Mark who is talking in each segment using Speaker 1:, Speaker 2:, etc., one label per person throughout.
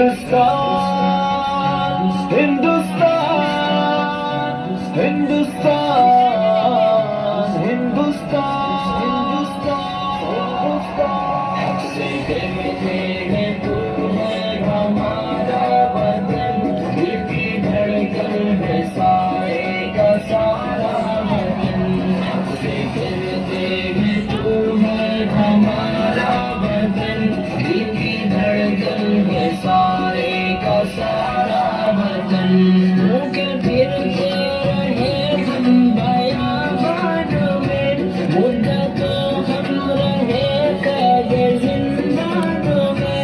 Speaker 1: हिंदुस्तान हिंदुस्तान हिंदुस्तान हिंदुस्तान हिंदुस्तान से कहते हैं तू है हमारा वतन, दिल की धड़कन है सारे का सारा वतन। से कहते हैं तू है हमारा वतन, दिल की धड़कन है सारे का सारा वतन। मुझे फिरते रहे हम बयाबानों में, मुद्दा तो हम रहे कदर जिंदानों में।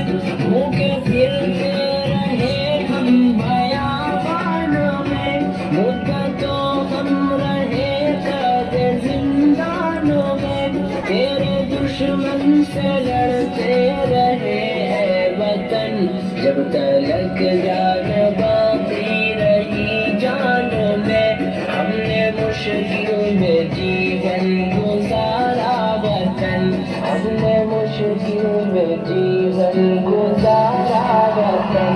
Speaker 1: मुझे फिरते रहे हम बयाबानों में, मुद्दा तो हम रहे कदर जिंदानों में। तेरे दुश्मन से लड़ते रहे हैं वतन, जब तलक जान बाकी रही जान में। हमने मुश्किल में जीवन गुजारा वतन, हमने मुश्किल में जीवन गुजारा वतन।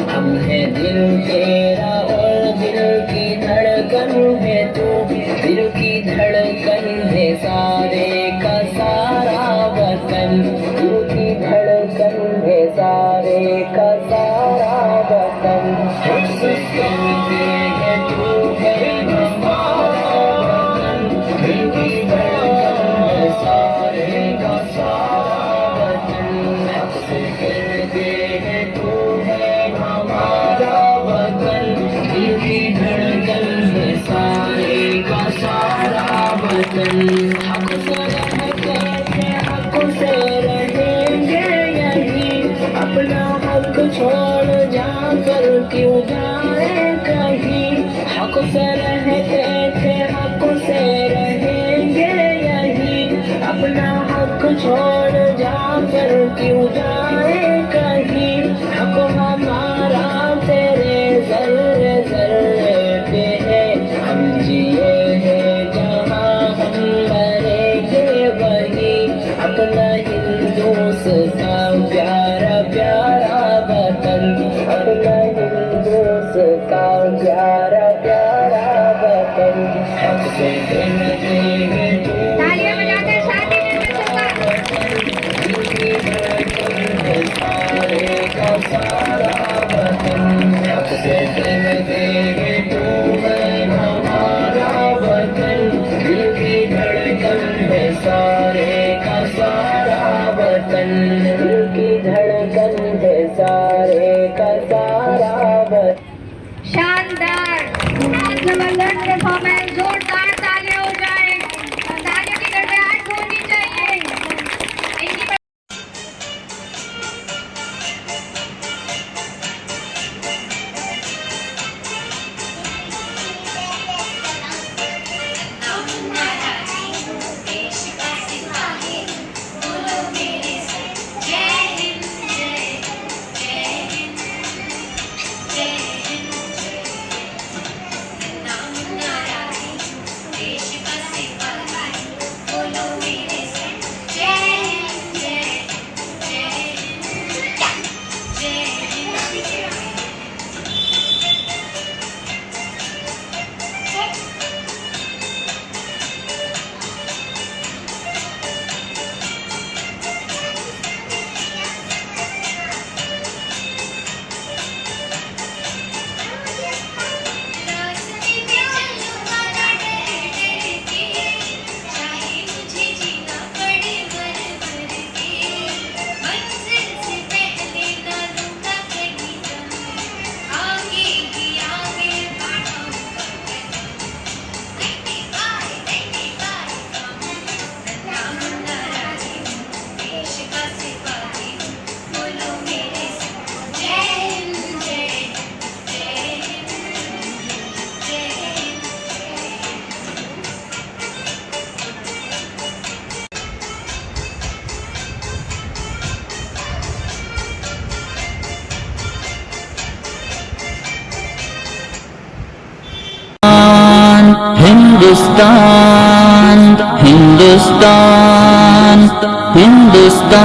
Speaker 1: हम है दिल तेरा और दिल की धड़कन है तू, दिल की धड़कन है सारे का सारा वतन, दिल की धड़कन है सारे का सारा वतन। कहते हैं तू है हमारा वतन, दिल की धड़कन है सारे का सारा वतन। कहते हैं तू है हमारा वतन, दिल की धड़कन है सारे का सारा वतन। हक से रहते हैं हक से रहेंगे यही, अपना हक छोड़ जाकर क्यों जाए कहीं। हक से रहते थे हक से रहेंगे यही, अपना हक छोड़ जाकर क्यों जाए कहीं। हक हमारा तेरे जर्रे जर्रे पे है, हम जिए हैं जहाँ हम मरेंगे वही। अपना हिंदुस्तान प्यारा प्यारा वतन, अपना हिंदुस्तान प्यारा प्यारा वतन। हक से कहते हैं तू
Speaker 2: तालियां बजाकर शादी में
Speaker 1: सारे का सारा वतन। हक से कहते हैं तू है हमारा वतन, दिल की धड़कन है सारे का सारा वतन, दिल की धड़कन है सारे का सारा वतन।
Speaker 2: शानदार जबरदस्त परफॉर्मेंस, जोरदार तालियां हो जाए, तालियों की गड़गड़ाहट होनी चाहिए। इनकी
Speaker 3: हिंदुस्तान हिंदुस्तान हिंदुस्तान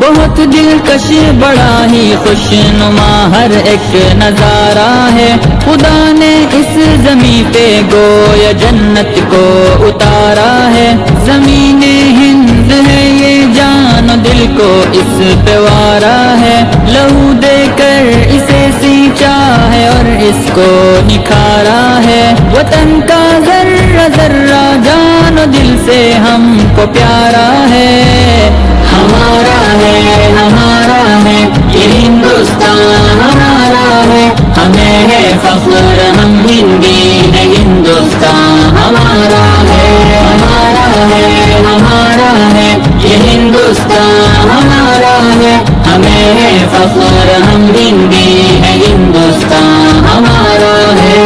Speaker 3: बहुत दिलकश बड़ा ही खुशनुमा हर एक नजारा है। खुदा ने इस जमी पे गोया जन्नत को उतारा है। ज़मीने हिंद है ये जान दिल को इस पे वारा है। लहू देकर इसे सींचा है और इसको निखारा है। वतन का जर्रा जर्रा जान दिल से हमको प्यारा है। हमारा है ये हिंदुस्तान हमारा है। हमें है फख्र हम हिंदी है। हिंदुस्तान हमारा है ये हिंदुस्तान हमारा है। हमें है फख्र हम हिंदी है। हिंदुस्तान हमारा है।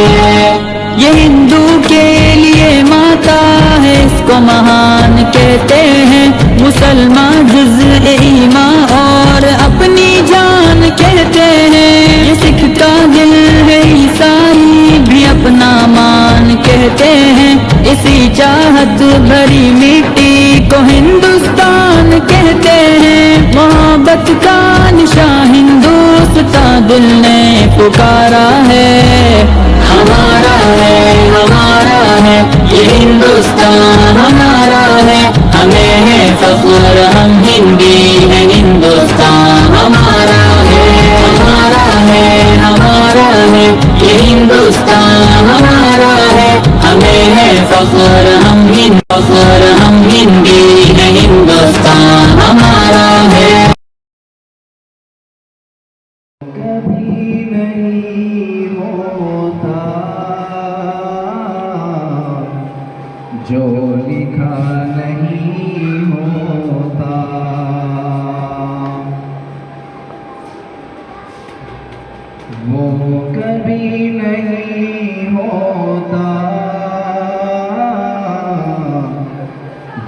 Speaker 3: ये हिंदू के लिए माता है इसको महान कहते हैं। मुसलमान जुज़-ए ईमान और अपनी जान कहते हैं। ये सिख का दिल है ईसाई भी अपना मान कहते हैं। इसी चाहत भरी मिट्टी को हिंदुस्तान कहते हैं। मोहब्बत का निशान हिंदुस्तान दिल ने पुकारा है। हमारा है ये हिंदुस्तान हमारा है। हमें है फख्र हम हिंदी है। हिंदुस्तान हमारा है ये हिंदुस्तान हमारा है। हमें है फख्र हम हिंदी है। हिंदुस्तान हमारा है।
Speaker 1: कभी नहीं होता जो लिखा नहीं होता। वो कभी नहीं होता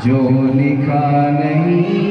Speaker 1: जो लिखा नहीं